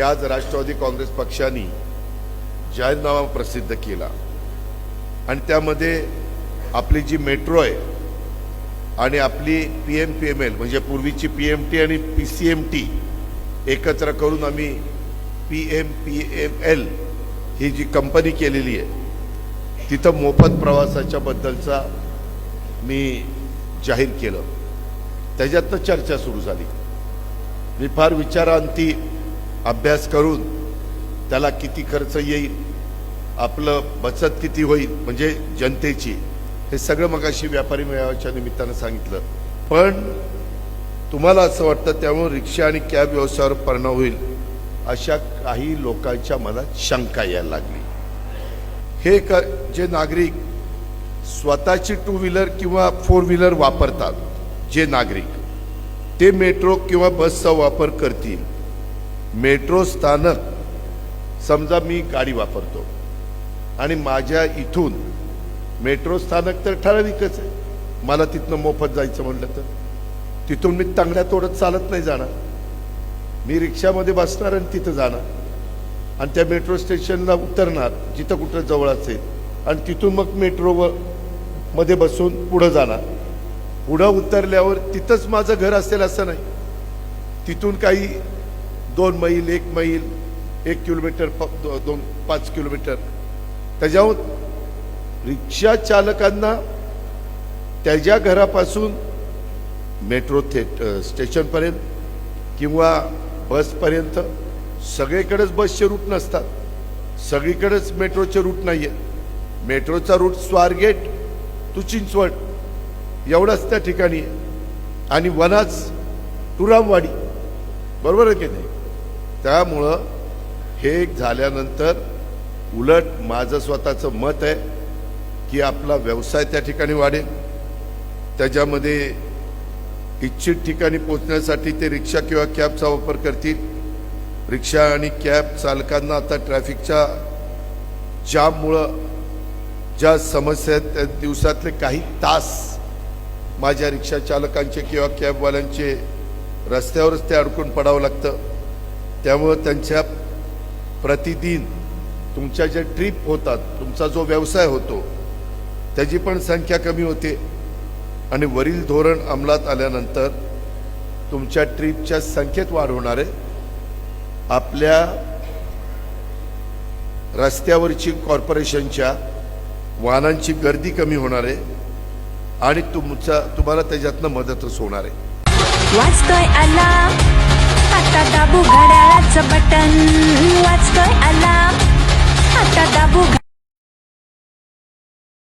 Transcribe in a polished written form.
की आज राष्ट्रवादी काँग्रेस पक्षाने जाहीरनामा प्रसिद्ध केला आणि त्यामध्ये आपली जी मेट्रो आहे आणि आपली PMPML म्हणजे पूर्वीची PMT आणि PCMT एकत्र करून आम्ही PMPML ही जी कंपनी केलेली आहे तिथं मोफत प्रवासाच्या बद्दलचा मी जाहीर केलं। त्याच्यातनं चर्चा सुरू झाली। मी फार विचारांती अभ्यास करून त्याला किती खर्च येईल, आपलं बचत किती होईल म्हणजे जनतेची, हे सगळं मगाशी व्यापारी मेळाव्याच्या निमित्तानं सांगितलं। पण तुम्हाला असं वाटतं त्यामुळे रिक्षा आणि कॅब व्यवसायावर परिणाम होईल अशा काही लोकांच्या मनात शंका यायला लागली। हे जे नागरिक स्वतःची 2 व्हीलर किंवा 4 व्हीलर वापरतात, जे नागरिक ते मेट्रो किंवा बसचा वापर करतील। मेट्रो स्थानक समजा मी गाडी वापरतो आणि माझ्या इथून मेट्रो स्थानक तर ठराविकच आहे, मला तिथनं मोफत जायचं म्हटलं तर तिथून मी तांगड्या तोडत चालत नाही जाणार, मी रिक्षामध्ये बसणार आणि तिथं जाणार आणि त्या मेट्रो स्टेशनला उतरणार जिथं कुठं जवळ असेल आणि तिथून मग मेट्रो मध्ये बसून पुढं जाणार। पुढं उतरल्यावर तिथंच माझं घर असेल असं नाही, तिथून काही 2 मैल 1 मैल 1 किलोमीटर 5 किलोमीटर त्याच्यावर रिक्षा चालकांना त्याच्या घरापासून मेट्रो स्टेशनपर्यंत किंवा बसपर्यंत सगळीकडेच बसचे रूट नसतात, सगळीकडेच मेट्रोचे रूट नाही आहेत। मेट्रोचा रूट स्वारगेट टू चिंचवड एवढाच त्या ठिकाणी आणि वनाज टू रामवाडी, बरोबर आहे की नाही? त्यामुळं हे झाल्यानंतर उलट माझं स्वतःचं मत आहे की आपला व्यवसाय त्या ठिकाणी वाढेल, त्याच्यामध्ये इच्छित ठिकाणी पोहोचण्यासाठी ते रिक्षा किंवा कॅबचा वापर करतील। रिक्षा आणि कॅब चालकांना आता ट्रॅफिकच्या जाममुळं ज्या समस्या आहेत त्या दिवसातले काही तास माझ्या रिक्षा चालकांचे किंवा कॅबवाल्यांचे रस्त्यावरच ते अडकून पडावं लागतं। त्यामुळं त्यांच्या प्रतिदिन तुमच्या ज्या ट्रिप होतात, तुमचा जो व्यवसाय होतो त्याची पण संख्या कमी होते आणि वरील धोरण अंमलात आल्यानंतर तुमच्या ट्रिपच्या संख्येत वाढ होणार आहे। आपल्या रस्त्यावरची कॉर्पोरेशनच्या वाहनांची गर्दी कमी होणार आहे आणि तुम्हाला त्याच्यातनं मदतच होणार आहे। वाजतोय आला आता दाबू घड्याळाचं बटन,